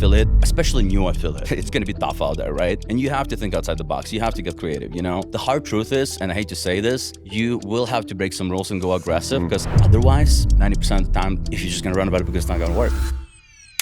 affiliate, especially new affiliate, it's gonna be tough out there, right? And you have to think outside the box. You have to get creative, you know? The hard truth is, and I hate to say this, you will have to break some rules and go aggressive, because otherwise, 90% of the time, if you're just gonna run about it, because it's not gonna work.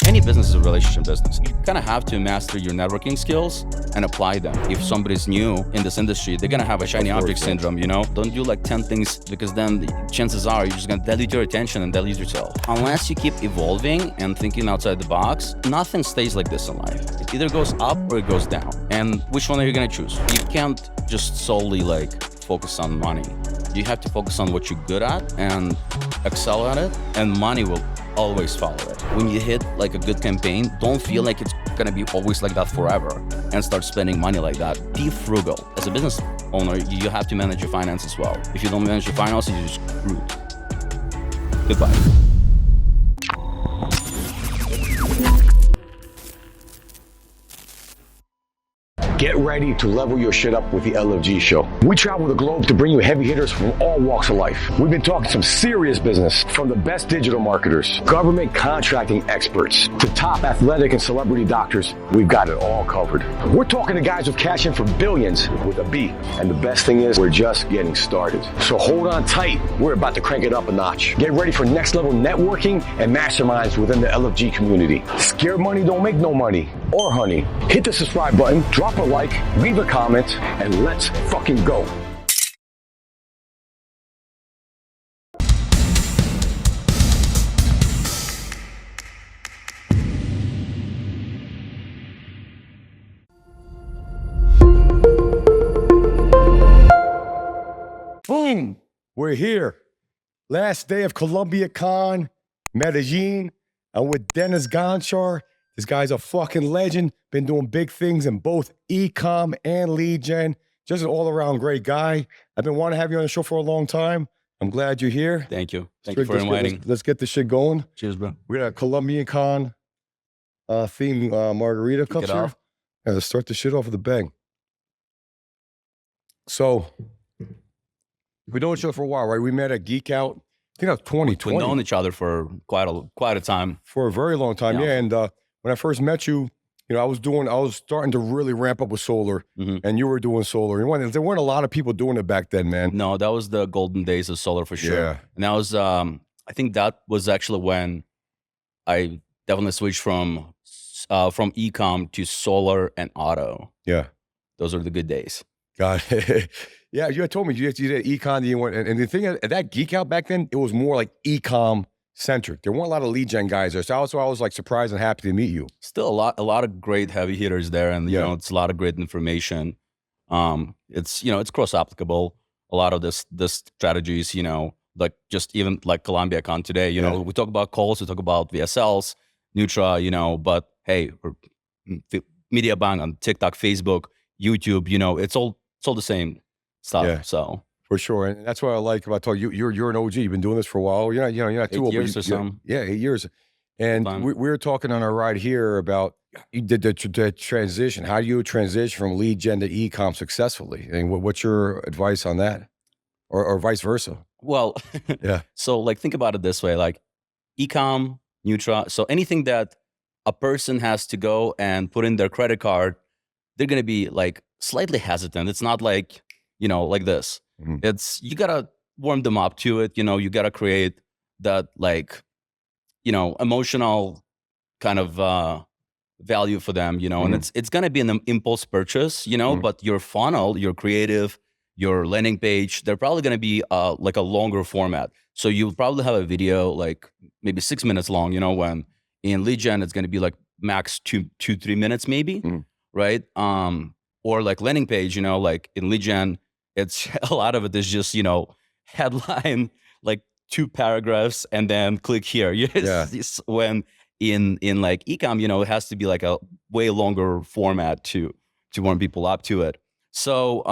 Any business is a relationship business. You kind of have to master your networking skills and apply them. If somebody's new in this industry, they're gonna have a shiny object syndrome, you know? Don't do like 10 things, because then the chances are you're just gonna dilute your attention and dilute yourself. Unless you keep evolving and thinking outside the box, nothing stays like this in life. It either goes up or it goes down. And which one are you gonna choose? You can't just solely like focus on money. You have to focus on what you're good at and excel at it, and money will always follow it. When you hit like a good campaign, don't feel like it's gonna be always like that forever and start spending money like that. Be frugal. As a business owner, you have to manage your finances well. If you don't manage your finances, you're screwed. Goodbye. Get ready to level your shit up with the LFG Show. We travel the globe to bring you heavy hitters from all walks of life. We've been talking some serious business, from the best digital marketers, government contracting experts, to top athletic and celebrity doctors. We've got it all covered. We're talking to guys who've cashed in for billions with a B. And the best thing is, we're just getting started. So hold on tight. We're about to crank it up a notch. Get ready for next level networking and masterminds within the LFG community. Scared money don't make no money or honey. Hit the subscribe button, drop a like, leave a comment, and let's fucking go. Boom! We're here. Last day of Colombiacon, Medellin. I'm with Denys Gonchar. This guy's a fucking legend. Been doing big things in both e-com and lead gen. Just an all-around great guy. I've been wanting to have you on the show for a long time. I'm glad you're here. Thank you. Thank you for inviting. Let's get this shit going. Cheers, bro. We got a Colombiacon theme margarita cups here. Yeah, let's start the shit off with a bang. So, we've known each other for a while, right? We met at Geek Out. I think that was 2020. We've known each other for quite a time. For a very long time, yeah. And when I first met you, you know, I was starting to really ramp up with solar, and you were doing solar. There weren't a lot of people doing it back then, man. No, that was the golden days of solar for sure. Yeah. And that was, I think that was actually when I definitely switched from e-com to solar and auto. Yeah. Those are the good days. Got it. Yeah, you had told me you did e-com, and the thing at that Geek Out back then, it was more like e-com centric. There weren't a lot of lead gen guys there, so I was like surprised and happy to meet you. Still a lot of great heavy hitters there, and you know, it's a lot of great information. It's, you know, it's cross applicable. A lot of this strategies, you know, like just even like Colombiacon today, you know, we talk about calls, we talk about VSLs, Nutra, you know, but hey, media buying on TikTok, Facebook, YouTube, you know, it's all the same stuff. Yeah. So for sure, and that's what I like about talking. You're an OG. You've been doing this for a while. You're not too old. 8 years or something. Yeah, 8 years. And we were talking on our ride here about the transition. How do you transition from lead gen to e-com successfully? And what's your advice on that, or vice versa? Well, yeah. So like think about it this way: like e-com, Nutra. So anything that a person has to go and put in their credit card, they're gonna be like slightly hesitant. It's not like, you know, like this. It's, you gotta warm them up to it. You know, you gotta create that, like, you know, emotional kind of value for them, you know, and it's gonna be an impulse purchase, you know, but your funnel, your creative, your landing page, they're probably gonna be like a longer format. So you'll probably have a video like maybe 6 minutes long, you know, when in lead gen, it's gonna be like max 2-3 minutes maybe, right? Or like landing page, you know, like in lead gen, it's a lot of it is just, you know, headline, like 2 paragraphs and then click here. When in like e-com, you know, it has to be like a way longer format to warm people up to it. So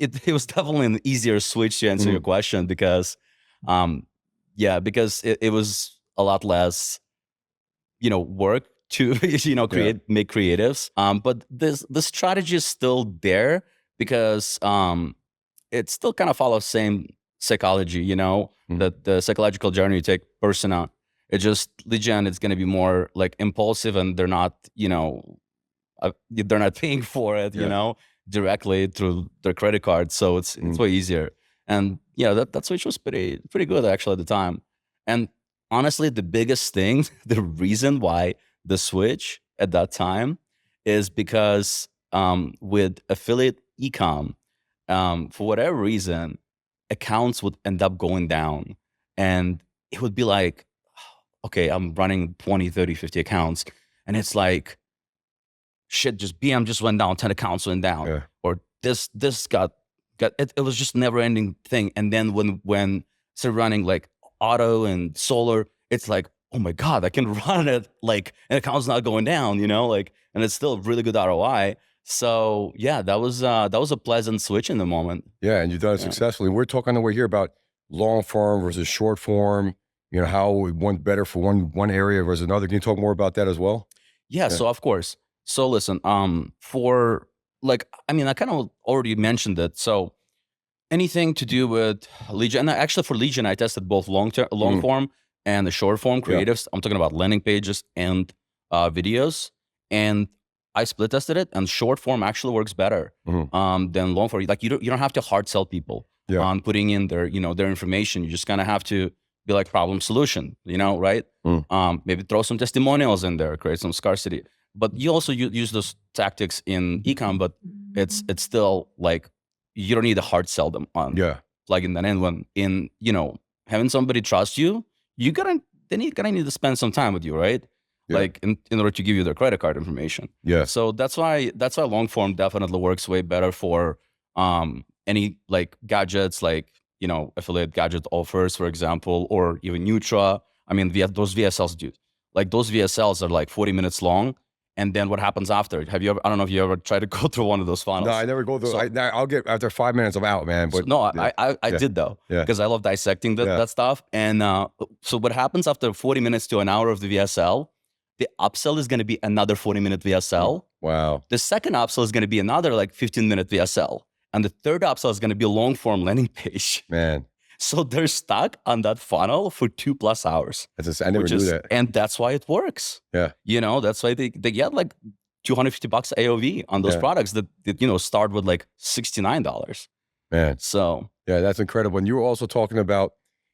it was definitely an easier switch to answer your question, because because it was a lot less, you know, work to, you know, make creatives. But the strategy is still there, because it still kind of follows same psychology, you know, that the psychological journey you take persona It just lead gen is going to be more like impulsive, and they're not, they're not paying for it, directly through their credit card. So it's way easier. And that switch was pretty good actually at the time. And honestly, the biggest thing, the reason why the switch at that time is because with affiliate ecom, for whatever reason, accounts would end up going down. And it would be like, okay, I'm running 20, 30, 50 accounts. And it's like, shit, just BM just went down, 10 accounts went down. Yeah. Or this got it was just never ending thing. And then when started running like auto and solar, it's like, oh my God, I can run it like an account's not going down, and it's still really good ROI. So yeah, that was a pleasant switch in the moment. Yeah, and you've done it successfully. We're talking on the way here about long form versus short form, how one better for one area versus another. Can you talk more about that as well? Yeah, so of course. So listen, for like, I kind of already mentioned it. So anything to do with lead gen, and actually for lead gen, I tested both long form and the short form creatives. I'm talking about landing pages and videos, and I split tested it, and short form actually works better than long form. Like you don't have to hard sell people on putting in their their information. You just kind of have to be like problem solution, right? Maybe throw some testimonials in there, create some scarcity. But you also use those tactics in ecom, but it's still like you don't need to hard sell them on plugging that in. When in having somebody trust you, they gonna need to spend some time with you, right? Yeah. Like in order to give you their credit card information. Yeah. So that's why long form definitely works way better for any like gadgets, like affiliate gadget offers, for example, or even Nutra. Those VSLs, dude. Like those VSLs are like 40 minutes long. And then what happens after? I don't know if you ever tried to go through one of those funnels. No, I never go through. So, I'll get after 5 minutes, I'm out, man. But I did though, because I love dissecting that stuff. And so what happens after 40 minutes to an hour of the VSL? The upsell is going to be another 40-minute VSL. Wow. The second upsell is going to be another like 15-minute VSL, and the third upsell is going to be a long form landing page. Man. So they're stuck on that funnel for 2+ hours. I never knew that. And that's why it works. Yeah. That's why they get like $250 AOV on those products that start with like $69. Man. So. Yeah, that's incredible. And you were also talking about,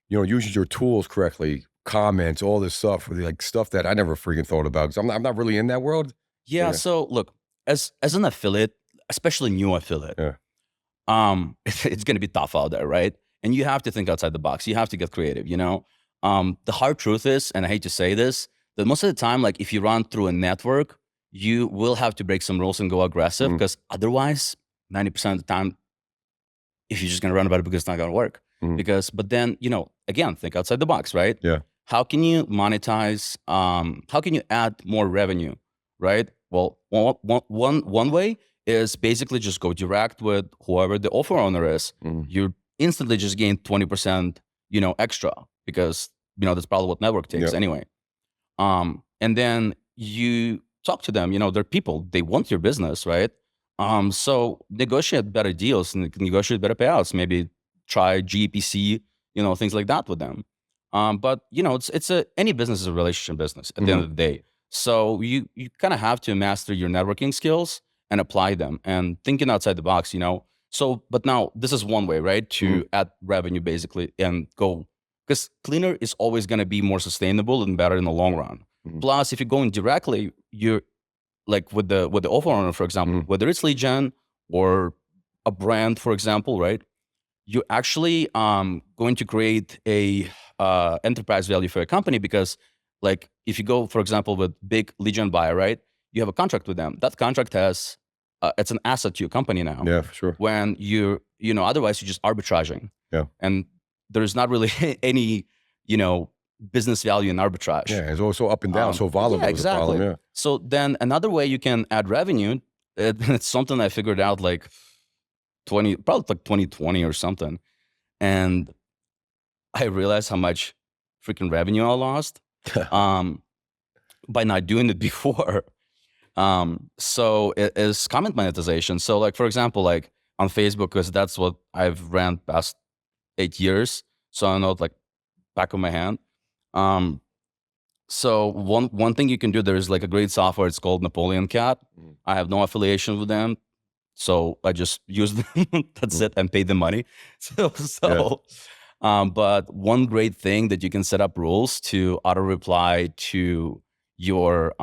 using your tools correctly, comments, all this stuff, like stuff that I never freaking thought about, because I'm not really in that world. Yeah. So look, as an affiliate, especially new affiliate, it's going to be tough out there, right? And you have to think outside the box. You have to get creative, The hard truth is, and I hate to say this, that most of the time, like if you run through a network, you will have to break some rules and go aggressive, because otherwise, 90% of the time, if you're just going to run about it, because it's not going to work. But then, again, think outside the box, right? Yeah. How can you monetize? How can you add more revenue, right? Well, one way is basically just go direct with whoever the offer owner is. You instantly just gain 20%, extra, because that's probably what network takes anyway. And then you talk to them. They're people. They want your business, right? So negotiate better deals and negotiate better payouts. Maybe try GPC, things like that with them. But any business is a relationship business at the end of the day. So you kind of have to master your networking skills and apply them, and thinking outside the box, So, but now this is one way, right, to add revenue basically and go, because cleaner is always going to be more sustainable and better in the long run. Plus, if you're going directly, you're like with the offer owner, for example, whether it's lead gen or a brand, for example, right? You're actually going to create a enterprise value for a company, because like if you go, for example, with big lead gen buyer, right? You have a contract with them. That contract has, it's an asset to your company now. Yeah, for sure. When otherwise you're just arbitraging. Yeah. And there's not really any, business value in arbitrage. Yeah, it's also up and down, so volatile. Yeah, exactly. Yeah. So then another way you can add revenue, it's something I figured out like probably like 2020 or something. And I realized how much freaking revenue I lost by not doing it before. So it is comment monetization. So like, for example, like on Facebook, because that's what I've ran past 8 years. So I know it like back of my hand. So one thing you can do, there's like a great software. It's called Napoleon. I have no affiliation with them, so I just use them. That's it, and pay the money. But one great thing that you can set up rules to auto reply to your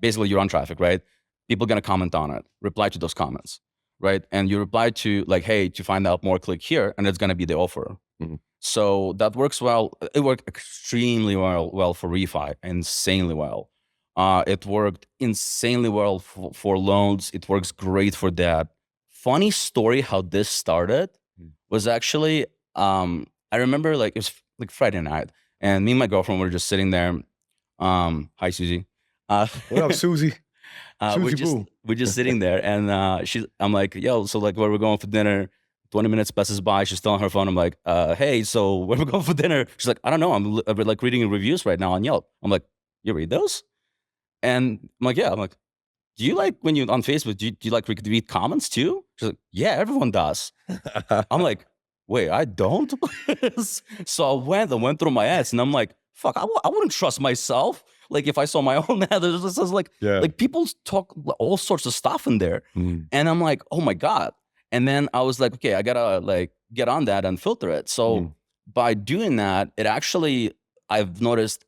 basically you're on traffic, right? People are gonna comment on it. Reply to those comments, right? And you reply to like, hey, to find out more, click here, and it's gonna be the offer. So that works well. It worked extremely well for refi, insanely well. It worked insanely well for loans. It works great for that. Funny story how this started was actually, I remember like it was like Friday night, and me and my girlfriend were just sitting there. Hi, Susie. What up, Susie? We're just sitting there, and I'm like, yo, so like where we're going for dinner. 20 minutes passes by. She's still on her phone. I'm like, hey, so where we going for dinner? She's like, I don't know. I'm like reading reviews right now on Yelp. I'm like, you read those? And I'm like, yeah. I'm like, do you like when you on Facebook, do you like read comments too? She's like, yeah, everyone does. I'm like, wait, I don't? So I went through my ads, and I'm like, fuck, I wouldn't trust myself. Like if I saw my own ad, this is like people talk all sorts of stuff in there. And I'm like, oh my God. And then I was like, okay, I gotta like get on that and filter it. So by doing that, it actually, I've noticed,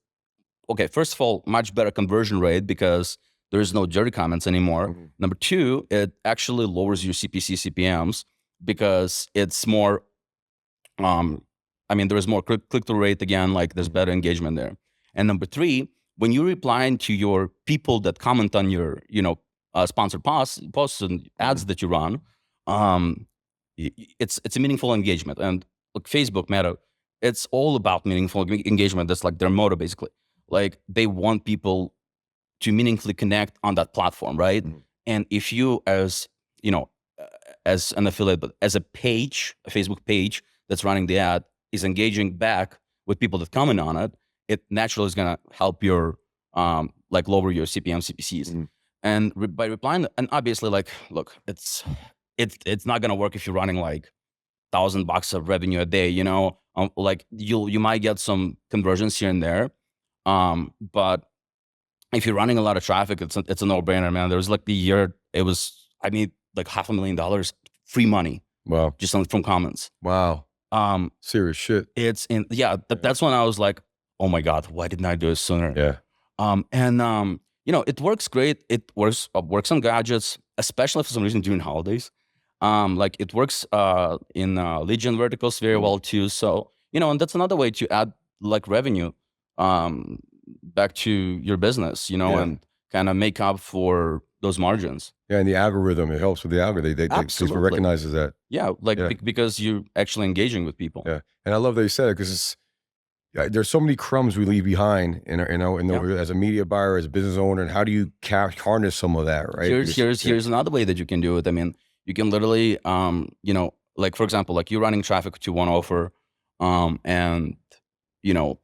okay, first of all, much better conversion rate because there's no dirty comments anymore. Number two, it actually lowers your CPMs because it's more, I mean, there's more click-through rate again, like there's better engagement there. And number three, when you're replying to your people that comment on your, sponsored posts and ads that you run, it's a meaningful engagement. And look, Facebook, Meta, it's all about meaningful engagement. That's like their motto, basically. Like they want people to meaningfully connect on that platform, right? And if you, as as an affiliate, but as a Facebook page that's running the ad is engaging back with people that comment on it, it naturally is gonna help your like lower your CPM, CPCs. And by replying, and obviously, like, look, it's not gonna work if you're running like $1,000 of revenue a day. Like you might get some conversions here and there, but if you're running a lot of traffic, it's a no-brainer, man. There was like the year I made like $500,000 free money. Wow, just from comments. Wow, serious shit. That's when I was like, oh my God, why didn't I do it sooner? Yeah. It works great. It works on gadgets, especially for some reason during holidays. Like it works in lead gen verticals very well too. So, and that's another way to add like revenue back to your business, and kind of make up for those margins. Yeah, and the algorithm, it helps with the algorithm. Facebook recognizes that. Yeah, because you're actually engaging with people. Yeah, and I love that you said it because there's so many crumbs we leave behind, as a media buyer, as a business owner, and how do you harness some of that, right? Here's another way that you can do it. I mean, you can literally, like for example, like you're running traffic to one offer, and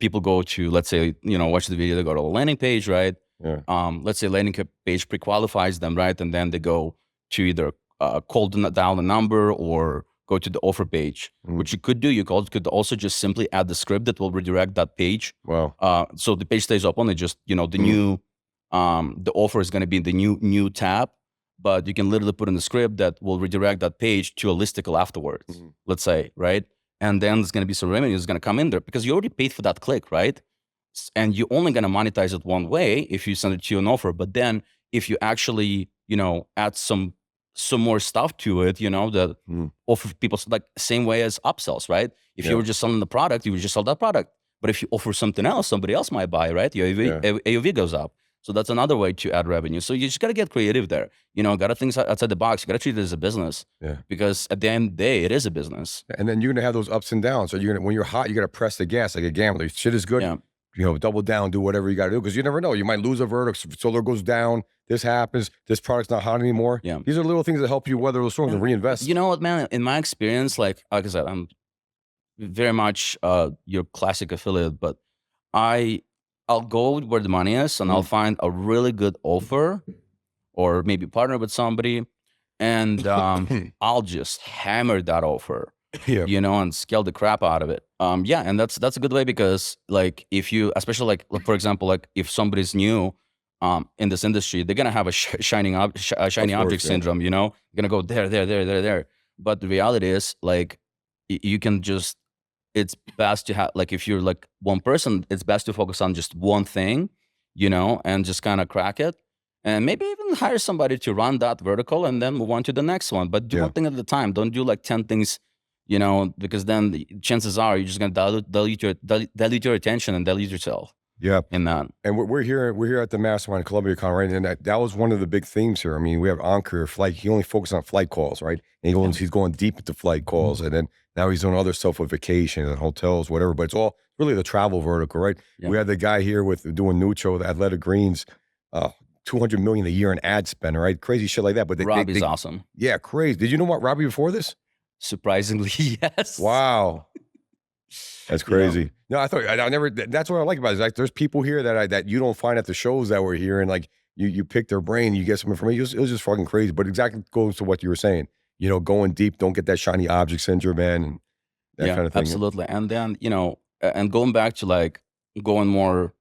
people go to, let's say, watch the video, they go to a landing page, right? Yeah. Let's say landing page pre-qualifies them, right? And then they go to either call down the number or go to the offer page, which you could do. You could also just simply add the script that will redirect that page. Wow. So the page stays open. It just, the new, the offer is going to be in the new tab, but you can literally put in the script that will redirect that page to a listicle afterwards, let's say, right? And then there's going to be some revenue that's going to come in there because you already paid for that click, right? And you're only going to monetize it one way if you send it to an offer. But then if you actually, add some more stuff to it, that offer people, like same way as upsells, right? If you were just selling the product, you would just sell that product. But if you offer something else, somebody else might buy, right? Your AOV goes up. So that's another way to add revenue. So you just got to get creative there. Got to think outside the box. You got to treat it as a business. Yeah. Because at the end of the day, it is a business. And then you're going to have those ups and downs. So when you're hot, you got to press the gas like a gambler. Shit is good. Yeah. Double down, do whatever you got to do because you never know. You might lose a verdict. Solar goes down. This happens. This product's not hot anymore. Yeah. These are little things that help you weather those storms and reinvest. You know what, man? In my experience, like I said, I'm very much your classic affiliate, but I'll go where the money is and I'll find a really good offer or maybe partner with somebody and I'll just hammer that offer. you know, and scale the crap out of it. Yeah, and that's a good way, because like if you, especially like for example, like if somebody's new in this industry, they're gonna have a shiny object syndrome. You know, gonna go there. But the reality is, like, you can just, it's best to have, like, if you're like one person, it's best to focus on just one thing, you know, and just kind of crack it, and maybe even hire somebody to run that vertical and then move on to the next one. But do one thing at a time. Don't do like 10 things, you know, because then the chances are you're just going to dilute your attention and dilute yourself. Yeah. In that. And we're here at the Mastermind Colombiacon, right? And that was one of the big themes here. I mean, we have Ankur, flight. He only focuses on flight calls, right? And he's going deep into flight calls. And then now he's doing other stuff with vacation and hotels, whatever. But it's all really the travel vertical, right? We had the guy here with doing Nucho, the Athletic Greens, $200 million a year in ad spend, right? Crazy shit like that. But Robbie's awesome. Yeah, crazy. Did you know what Robbie before this? Surprisingly, yes. Wow. That's crazy. No, I never, that's what I like about it. Is like, there's people here that you don't find at the shows that we're here, and like you pick their brain, you get some information. It was just fucking crazy. But exactly goes to what you were saying. You know, going deep, don't get that shiny object syndrome, man, and that kind of thing. Absolutely. And then, you know, and going back to like going more,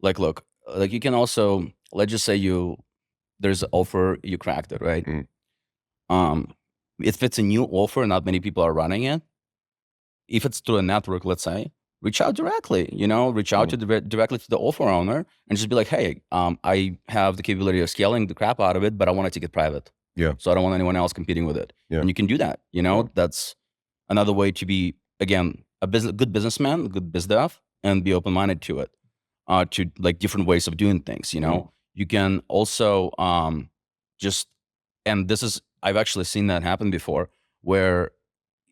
like, look, like you can also, let's just say there's an offer, you cracked it, right? If it's a new offer, not many people are running it. If it's through a network, let's say, reach out directly, you know, reach out directly to the offer owner and just be like, hey, I have the capability of scaling the crap out of it, but I want to take it private. Yeah. So I don't want anyone else competing with it. Yeah. And you can do that, you know, that's another way to be, again, good businessman, good biz dev, and be open-minded to it, to like different ways of doing things, you know. You can also and this is, I've actually seen that happen before, where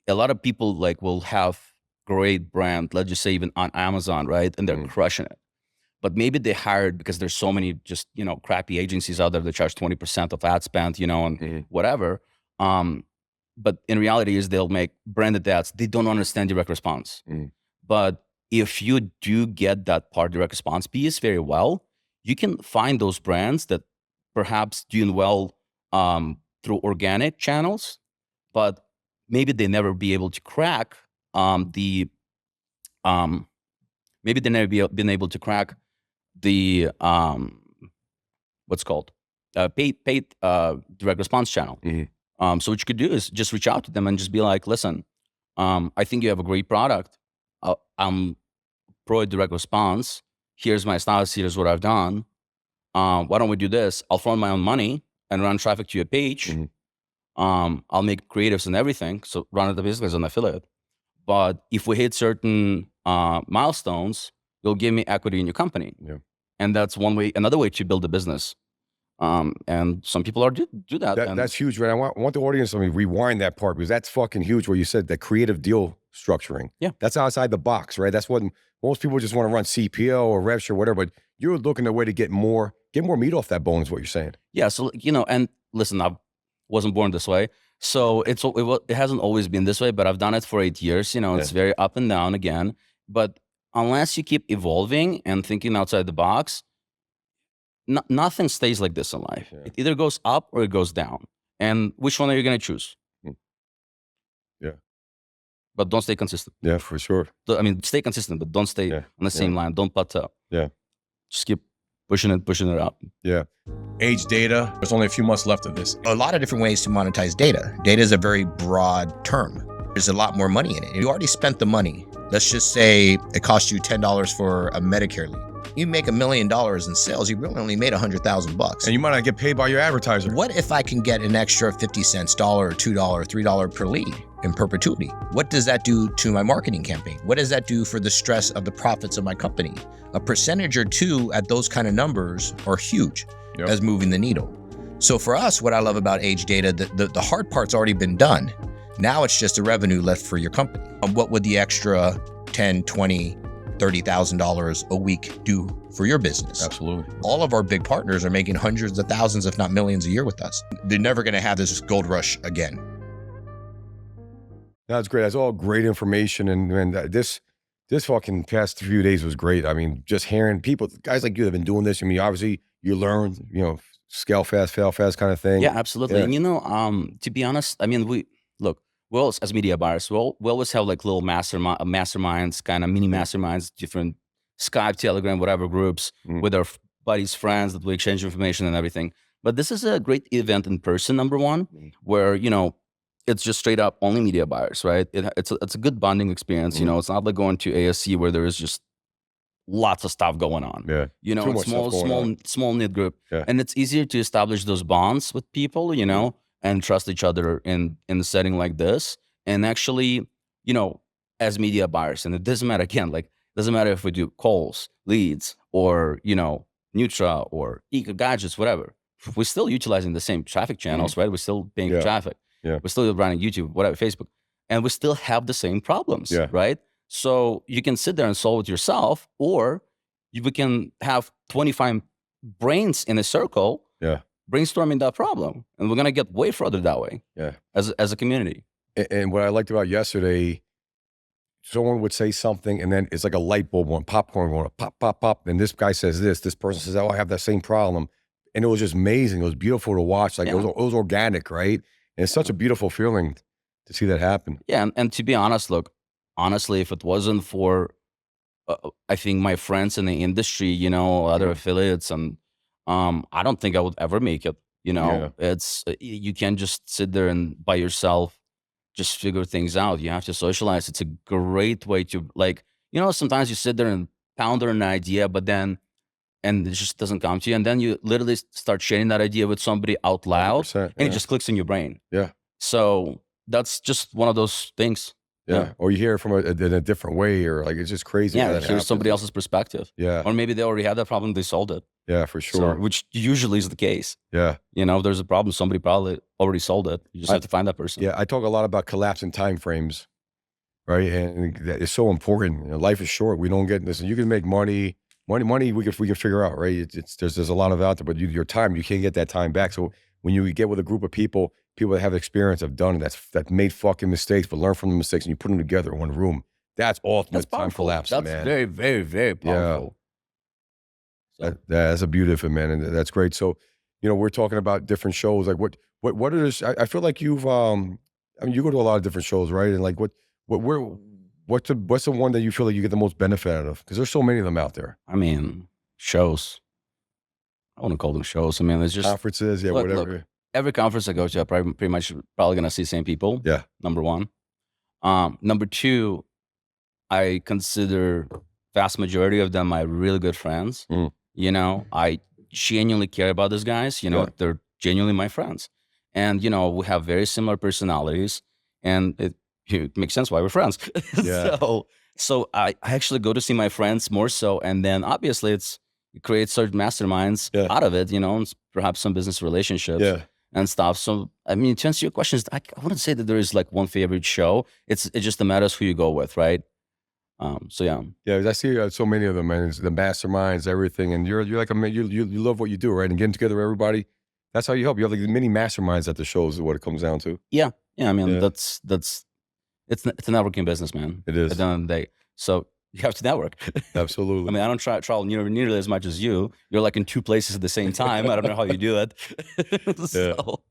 a lot of people like will have great brand, let's just say even on Amazon, right? And they're crushing it. But maybe they hired, because there's so many just, you know, crappy agencies out there that charge 20% of ad spend, you know, and whatever. But in reality is they'll make branded ads. They don't understand direct response. But if you do get that part direct response piece very well, you can find those brands that perhaps doing well through organic channels, but maybe they never be able to crack maybe they never been able to crack the what's called paid direct response channel. So what you could do is just reach out to them and just be like, listen, I think you have a great product. I'm pro direct response. Here's my styles. Here's what I've done. Why don't we do this? I'll throw in my own money and run traffic to your page. I'll make creatives and everything. So run it basically as an affiliate. But if we hit certain milestones, you'll give me equity in your company. And that's one way. Another way to build a business. And some people do that. That's huge, right? I want the audience to rewind that part, because that's fucking huge, where you said that creative deal structuring. Yeah. That's outside the box, right? That's what most people just want to run CPO or rev share or whatever, but you're looking at a way to get more meat off that bone is what you're saying. Yeah. So, you know, and listen, I wasn't born this way. So it hasn't always been this way, but I've done it for 8 years. You know, it's very up and down again. But unless you keep evolving and thinking outside the box, nothing stays like this in life. It either goes up or it goes down. And which one are you going to choose? Yeah. But don't stay consistent. Yeah, for sure. I mean, stay consistent, but don't stay on the same line. Don't plateau. Yeah. Just keep pushing it up. Yeah. Age data. There's only a few months left of this. A lot of different ways to monetize data. Data is a very broad term. There's a lot more money in it. You already spent the money. Let's just say it cost you $10 for a Medicare lead. You make $1 million in sales, you really only made $100,000. And you might not get paid by your advertiser. What if I can get an extra 50 cents, $1, $2, $3 per lead in perpetuity? What does that do to my marketing campaign? What does that do for the stress of the profits of my company? A percentage or two at those kind of numbers are huge as moving the needle. So for us, what I love about age data, the hard part's already been done. Now it's just the revenue left for your company. What would the extra $10, $20, $30,000 a week do for your business? Absolutely. All of our big partners are making hundreds of thousands, if not millions a year with us. They're never going to have this gold rush again. That's great. That's all great information. And this fucking past few days was great. I mean, just hearing people, guys like you that have been doing this. I mean, obviously you learn, you know, scale fast, fail fast kind of thing. Yeah, absolutely. And you know, to be honest, I mean, well, as media buyers, we always have like little masterminds, kind of mini masterminds, different Skype, Telegram, whatever groups with our buddies, friends that we exchange information and everything. But this is a great event in person, number one, where, you know, it's just straight up only media buyers, right? It's a good bonding experience. You know, it's not like going to ASC where there is just lots of stuff going on. Yeah. You know, Too it's much stuff going on. small knit group. Yeah. And it's easier to establish those bonds with people, you know, and trust each other in a setting like this. And actually, you know, as media buyers, and it doesn't matter, again, like, doesn't matter if we do calls, leads, or, you know, Nutra or Eco Gadgets, whatever. We're still utilizing the same traffic channels, right? We're still paying for traffic. Yeah. We're still running YouTube, whatever, Facebook. And we still have the same problems, right? So you can sit there and solve it yourself, or we can have 25 brains in a circle brainstorming that problem. And we're going to get way further that way as a community. And what I liked about yesterday, someone would say something, and then it's like a light bulb going, popcorn going, pop, pop, pop. And this guy says this person says, oh, I have that same problem. And it was just amazing. It was beautiful to watch. Like it was organic, right? And it's such a beautiful feeling to see that happen. Yeah. And to be honest, look, honestly, if it wasn't for, I think my friends in the industry, you know, other affiliates, and I don't think I would ever make it. You know, it's, you can't just sit there and by yourself just figure things out. You have to socialize. It's a great way to, like, you know, sometimes you sit there and ponder an idea, but then, and it just doesn't come to you. And then you literally start sharing that idea with somebody out loud, and it just clicks in your brain. Yeah. So that's just one of those things. Yeah. Or you hear it from in a different way, or like, it's just crazy. Yeah. Here's somebody else's perspective. Yeah. Or maybe they already had that problem. They solved it. Yeah, for sure. So, which usually is the case. Yeah. You know, if there's a problem, somebody probably already solved it. You just have to find that person. Yeah. I talk a lot about collapsing time frames, right? And it's so important. You know, life is short. We don't get this. You can make money, we can figure out, right? There's a lot of out there, but your time, you can't get that time back. So when you get with a group of people that have experience, have done it, that made fucking mistakes, but learn from the mistakes, and you put them together in one room, that's ultimate time collapse, man. That's very, very, very powerful. Yeah. That's a beauty of it, man, and that's great. So, you know, we're talking about different shows. Like, what are this? I feel like you've, I mean, you go to a lot of different shows, right? And like, what's the one that you feel like you get the most benefit out of? Because there's so many of them out there. I mean, shows. I want to call them shows. I mean, it's just conferences, whatever. Look, every conference I go to, I'm pretty much probably gonna see the same people. Yeah. Number one. Number two, I consider vast majority of them my really good friends. You know, I genuinely care about these guys. You know, they're genuinely my friends, and you know, we have very similar personalities, and it makes sense why we're friends. So I actually go to see my friends more so, and then obviously it creates certain masterminds out of it, you know, and perhaps some business relationships and stuff. So, I mean, to answer your questions, I wouldn't say that there is like one favorite show. It just matters who you go with, right? So yeah. Yeah, I see so many of them, man. It's the masterminds, everything, and you're like you love what you do, right? And getting together everybody, that's how you help. You have like mini masterminds at the shows is what it comes down to. Yeah. I mean, it's a networking business, man. It is at the end of the day. So you have to network. Absolutely. I mean, I don't travel nearly as much as you. You're like in two places at the same time. I don't know how you do it. So.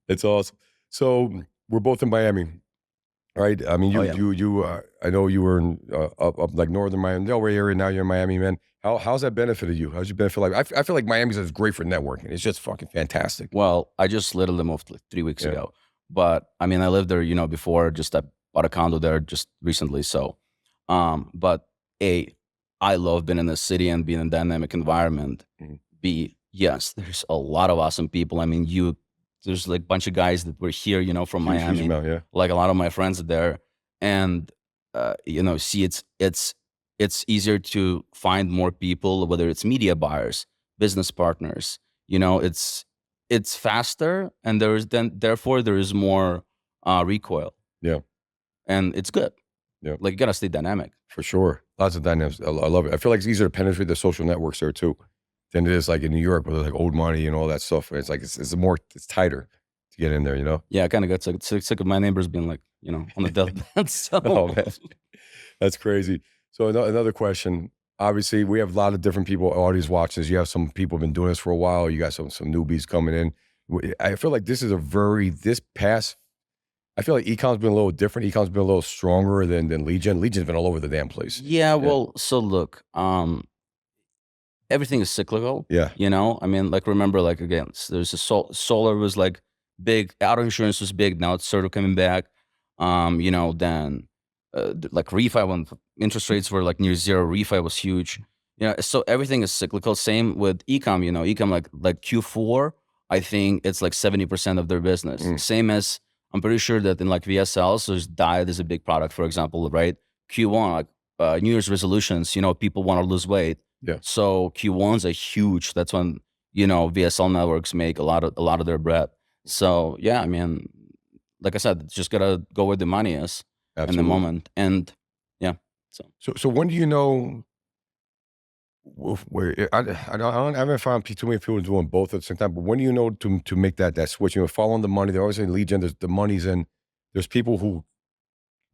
It's awesome. So we're both in Miami, right? I mean, I know you were in, up like northern Miami, Delray area. Now you're in Miami, man. How's that benefited you? How's your benefit? Like, I feel like Miami's is great for networking. It's just fucking fantastic. Well, I just literally moved like 3 weeks ago, but I mean, I lived there, you know, before. Just I bought a condo there just recently. So, but I love being in the city and being in a dynamic environment. B, yes, there's a lot of awesome people. I mean, there's like a bunch of guys that were here, you know, from Miami. Amount, like a lot of my friends are there, and you know, see, it's easier to find more people, whether it's media buyers, business partners. You know, it's faster, and therefore there is more recoil. Yeah, and it's good. Yeah, like you gotta stay dynamic for sure. Lots of dynamics. I love it. I feel like it's easier to penetrate the social networks there too than it is like in New York, where there's like old money and all that stuff. It's like it's tighter to get in there, you know. Yeah, I kind of got sick of my neighbors being like, you know, on the deathbed. So. Oh man, that's crazy. So another question. Obviously, we have a lot of different people, audience watchers. You have some people who've been doing this for a while. You got some newbies coming in. I feel like this is I feel like ecom's been a little different. Ecom's been a little stronger than lead gen. Lead gen's been all over the damn place. Yeah, well, so look, everything is cyclical. Yeah. You know, I mean, like, remember, like, again, there's a solar was like big, auto insurance was big. Now it's sort of coming back. You know, then like refi, when interest rates were like near zero, refi was huge. You know, so everything is cyclical. Same with ecom. You know, ecom, like Q4, I think it's like 70% of their business. Same as, I'm pretty sure that in like VSL, so diet is a big product, for example, right? Q1, like New Year's resolutions, you know, people want to lose weight. Yeah. So Q1s are huge. That's when, you know, VSL networks make a lot of their bread. So yeah, I mean, like I said, just gotta go where the money is in the moment. And yeah. So when do you know where I haven't found too many people doing both at the same time, but when do you know to make that switch? You know, following the money, they're always saying lead gen, the money's in. There's people who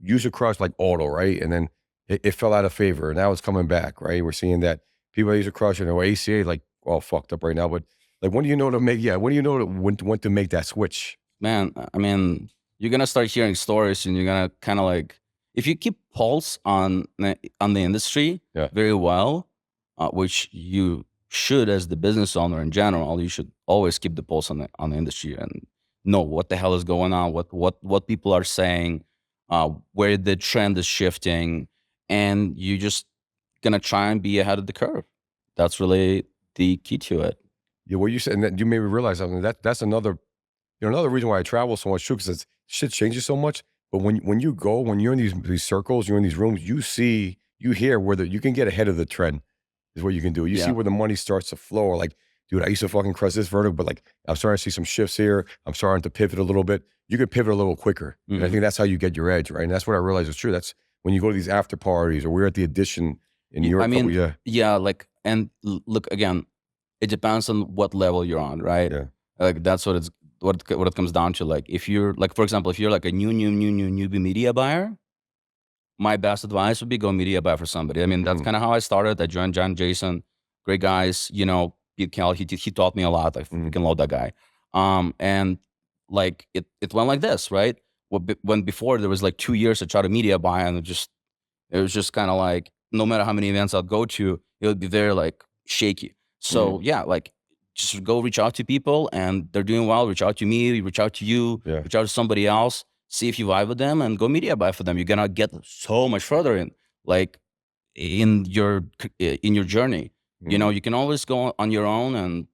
use a crush like auto, right? And then it fell out of favor. Now it's coming back, right? We're seeing that people use a crush and ACA like all fucked up right now. But like, when do you know to make? Yeah, when do you know when to make that switch? Man, I mean, you're gonna start hearing stories, and you're gonna kind of like, if you keep pulse on the industry very well, which you should as the business owner in general, you should always keep the pulse on the industry and know what the hell is going on, what people are saying, where the trend is shifting, and you just gonna try and be ahead of the curve. That's really the key to it. Yeah, what you said, and that you made me realize something. That's another, you know, another reason why I travel so much too, because shit changes so much. But when you go, when you're in these circles, you're in these rooms, you hear where you can get ahead of the trend. Is what you can do. You see where the money starts to flow. Or like, dude, I used to fucking crush this vertical, but like, I'm starting to see some shifts here. I'm starting to pivot a little bit. You can pivot a little quicker. And I think that's how you get your edge, right? And that's what I realized is true. That's when you go to these after parties, or we're at the Edition in New York. I mean, yeah, like, and look, again, it depends on what level you're on, right? Yeah. Like, that's what it comes down to. Like, if you're like, for example, if you're like a newbie media buyer, my best advice would be go media buy for somebody. I mean, that's kind of how I started. I joined John, Jason, great guys. You know, Pete Cal, he taught me a lot. I freaking love that guy. And like it went like this, right? When before there was like 2 years to try to media buy, and it was just kind of like, no matter how many events I'll go to, it would be very like shaky. So yeah, like, just go reach out to people, and they're doing well. Reach out to me, reach out to you, reach out to somebody else. See if you vibe with them, and go media buy for them. You're gonna get so much further in your journey. You know, you can always go on your own and,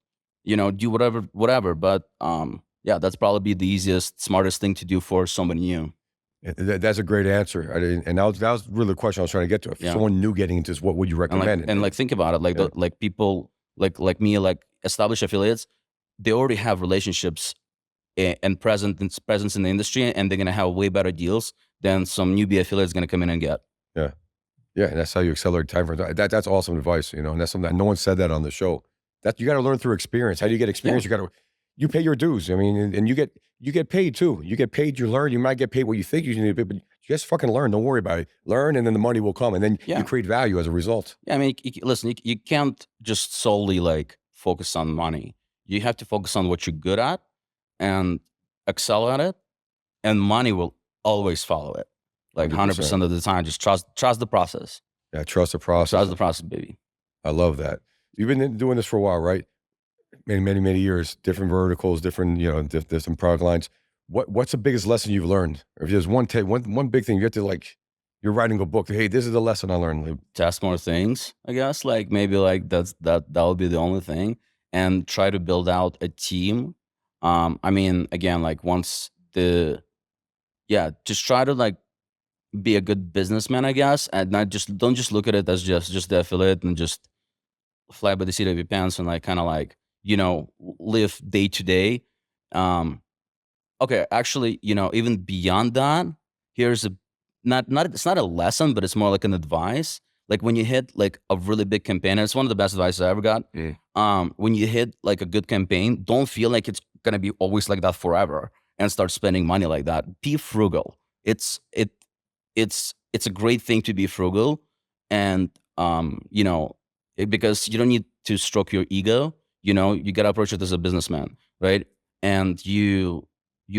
you know, do whatever. But yeah, that's probably the easiest, smartest thing to do for somebody new. That's a great answer. And that was really the question I was trying to get to. If someone new getting into this, what would you recommend? And like think about it, like like people like me, like established affiliates, they already have relationships and presence in the industry, and they're gonna have way better deals than some newbie affiliate's gonna come in and get. Yeah, and that's how you accelerate time frames. That's awesome advice, you know, and that's something that no one said that on the show. That you got to learn through experience. How do you get experience? You pay your dues. I mean, and you get paid too. You get paid. You learn. You might get paid what you think you need to pay, but you just fucking learn. Don't worry about it. Learn, and then the money will come, and then you create value as a result. Yeah, I mean, listen, you can't just solely like focus on money. You have to focus on what you're good at and excel at it, and money will always follow it. Like 100% of the time, just trust the process. Yeah, trust the process. Trust the process, baby. I love that. You've been doing this for a while, right? Many years, different verticals, different, you know, different product lines. What's the biggest lesson you've learned? Or if there's one big thing you have to, like, you're writing a book. Hey, this is the lesson I learned. Test more things, I guess. Like, maybe like that would be the only thing, and try to build out a team. I mean, again, like just try to like be a good businessman, I guess, and don't just look at it as just the affiliate and just fly by the seat of your pants and like kind of like, you know, live day to day. Okay, actually, you know, even beyond that, here's it's not a lesson, but it's more like an advice. Like, when you hit like a really big campaign, and it's one of the best advice I ever got. When you hit like a good campaign, don't feel like it's gonna be always like that forever and start spending money like that. Be frugal. It's a great thing to be frugal, and you know, because you don't need to stroke your ego. You know, you gotta approach it as a businessman, right? And you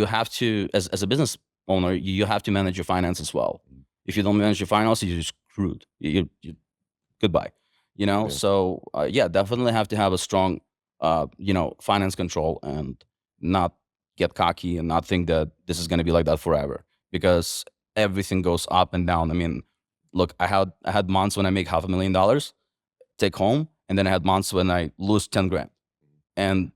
have to, as a business owner, you have to manage your finance as well. If you don't manage your finances, you're just screwed. You goodbye. You know, so definitely have to have a strong, finance control and not get cocky and not think that this is going to be like that forever, because everything goes up and down. I mean, look, I had months when I make $500,000 take home, and then I had months when I lose 10 grand. And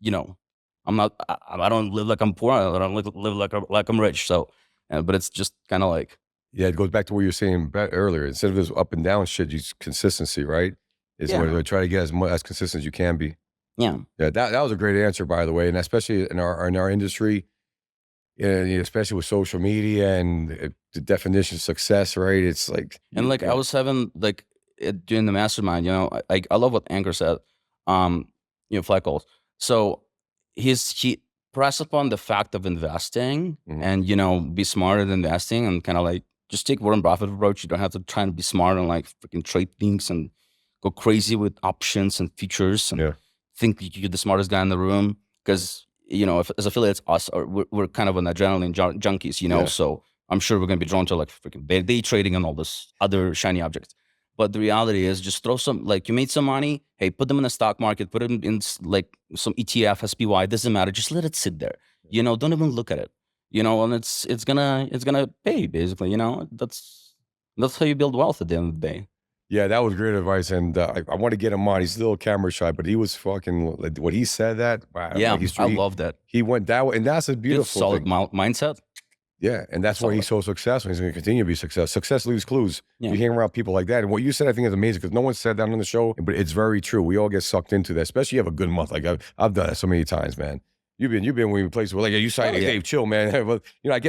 I don't live like I'm poor. I don't live like I'm rich. So, but it's just kind of like, yeah, it goes back to what you were saying earlier. Instead of this up and down shit, use consistency, right? Is what we try to get as consistent as you can be. Yeah. That was a great answer, by the way, and especially in our industry, especially with social media and the definition of success, right? It's like, and like I was having like doing the mastermind. I love what Anchor said. Flight goals. So he pressed upon the fact of investing and be smart at investing, and kind of like just take Warren Buffett approach. You don't have to try and be smart and like freaking trade things and go crazy with options and futures and think you're the smartest guy in the room, because if, as affiliates, we're kind of an adrenaline junkies, so I'm sure we're gonna be drawn to like freaking day trading and all this other shiny objects. But the reality is, just throw some, like, you made some money, hey, put them in the stock market, put them in like some ETF, SPY, doesn't matter, just let it sit there. Don't even look at it. And it's gonna pay, basically. That's how you build wealth at the end of the day. Yeah, that was great advice, and I want to get him on. He's a little camera shy, but he was fucking, like, what he said that. Wow, yeah, I love that. He went that way, and that's a beautiful solid mindset. Yeah, and that's why he's so successful. He's going to continue to be successful. Success leaves clues. Yeah. You hang around people like that. And what you said, I think, is amazing, because no one said that on the show, but it's very true. We all get sucked into that, especially you have a good month. Like I've done it so many times, man. You've been when you places where, like, you say, hey, Dave, chill, man. But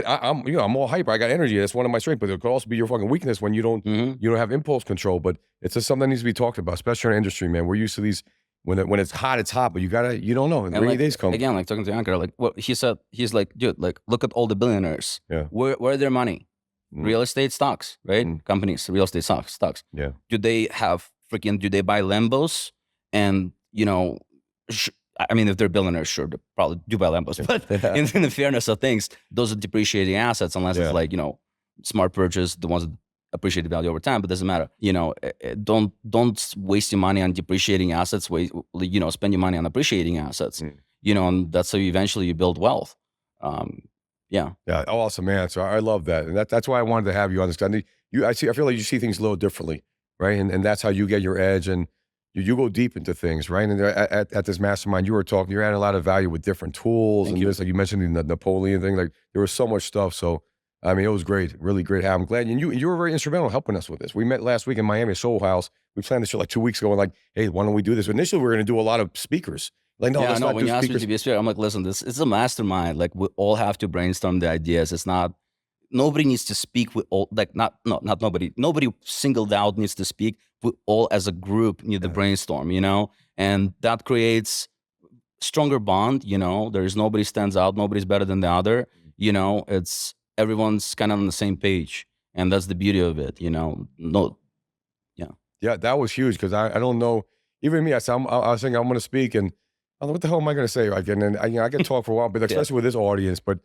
I'm all hyper. I got energy. That's one of my strengths. But it could also be your fucking weakness when you don't have impulse control. But it's just something that needs to be talked about, especially in our industry, man. We're used to these. When it's hot, it's hot, but you don't know. And rainy days come. Again, like talking to Anchor, like what he said, he's like, dude, like, look at all the billionaires. Yeah. Where their money? Real estate stocks, right? Companies, real estate stocks. Yeah. Do they buy Lambos? And, I mean, if they're billionaires, sure, they probably do buy Lambos. But in the fairness of things, those are depreciating assets, unless it's like, smart purchase, the ones that appreciate the value over time, but doesn't matter. Don't waste your money on depreciating assets. Spend your money on appreciating assets. And that's how eventually you build wealth. Yeah, awesome answer. I love that, and that's why I wanted to have you on this. I feel like you see things a little differently, right? And that's how you get your edge, and you go deep into things, right? And at this mastermind, you're adding a lot of value with different tools. Thank you. This, like you mentioned, the Napoleon thing. Like, there was so much stuff. So, I mean, it was great, really great. I'm glad, and you were very instrumental in helping us with this. We met last week in Miami, Soul House. We planned this shit like 2 weeks ago, and like, hey, why don't we do this? Initially, we were going to do a lot of speakers. Like, no, let's not when do you asked me to be a speaker, I'm like, listen, this is a mastermind. Like, we all have to brainstorm the ideas. It's not, nobody needs to speak with all, like, not nobody. Nobody singled out needs to speak. We all as a group need to brainstorm, and that creates stronger bond. There's nobody stands out, nobody's better than the other. It's everyone's kind of on the same page, and that's the beauty of it. Yeah, that was huge, because I don't know. Even me, I was thinking I'm going to speak, and I don't know, what the hell am I going to say? And I can talk for a while, but especially with this audience. But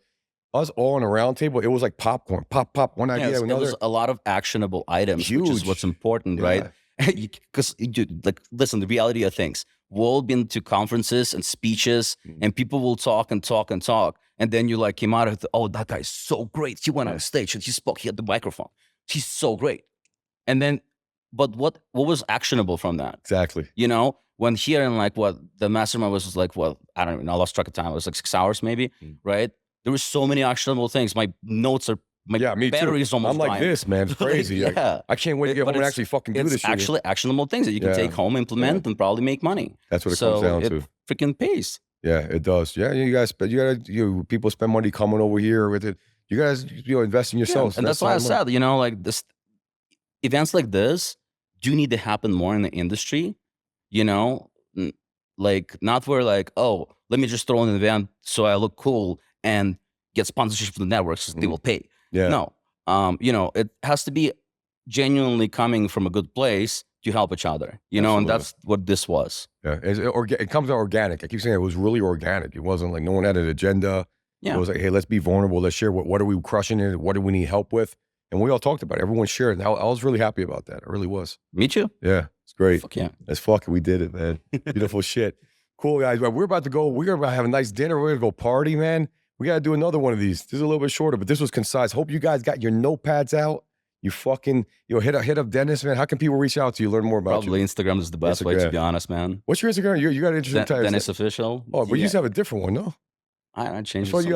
us all on a round table, it was like popcorn, pop, one idea, another. It was a lot of actionable items, which is what's important, right? Because like, listen, the reality of things. We've all been to conferences and speeches, and people will talk and talk and talk, and then you like came out of that guy's so great. He went on stage and he spoke. He had the microphone. He's so great. And then, but what was actionable from that? Exactly. When here and like what the mastermind was like, I don't even know, I lost track of time. It was like 6 hours maybe, right? There were so many actionable things. My notes are. Me battery's too. almost I'm like dying. this, man. It's crazy. I can't wait to get home and actually fucking do this shit. It's actually actionable things that you can take home, implement, and probably make money. That's what it comes down to. Freaking pays. Yeah, it does. Yeah, you guys, but people spend money coming over here with it. You guys, invest in yourselves. And that's why I said, like this, events like this do need to happen more in the industry. Like, not where like, oh, let me just throw in an event so I look cool and get sponsorship from the networks, so they will pay. Yeah. No, it has to be genuinely coming from a good place to help each other, and that's what this was. Yeah, it comes out organic. I keep saying it was really organic. It wasn't like no one had an agenda. Yeah. It was like, hey, let's be vulnerable. Let's share what are we crushing in? What do we need help with? And we all talked about it. Everyone shared. And I was really happy about that. I really was. Me too. Yeah, it's great. Fuck yeah. Let's fuck it. We did it, man. Beautiful shit. Cool, guys. Well, we're about to go. We're going to have a nice dinner. We're going to go party, man. We got to do another one of these. This is a little bit shorter, but this was concise. Hope you guys got your notepads out. You fucking, hit up Denys, man. How can people reach out to you, learn more about Probably you? Instagram is the best way, to be honest, man. What's your Instagram? You got an interesting title. Denys Official. Oh, but you used to have a different one, no? I changed it. I thought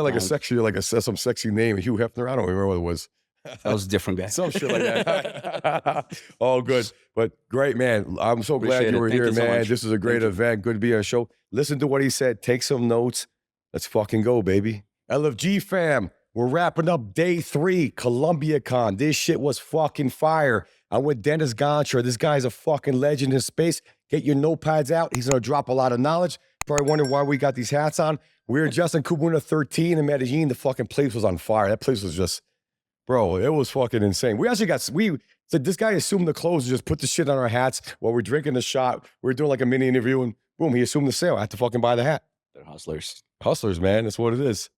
you had like some sexy name, Hugh Hefner. I don't remember what it was. That was a different guy. Some shit like that. All good. But great, man. I'm so glad you were here, man. This is a great event. Good to be on the show. Listen to what he said. Take some notes. Let's fucking go, baby. LFG fam, we're wrapping up day 3, Colombiacon. This shit was fucking fire. I'm with Denys Gonchar. This guy's a fucking legend in space. Get your notepads out. He's going to drop a lot of knowledge. Probably wondering why we got these hats on. We were just in Cubuna 13 in Medellin. The fucking place was on fire. That place was just, bro, it was fucking insane. We actually said this guy assumed the clothes and just put the shit on our hats while we're drinking the shot. We were doing like a mini interview and boom, he assumed the sale. I had to fucking buy the hat. They're hustlers. Hustlers, man. That's what it is.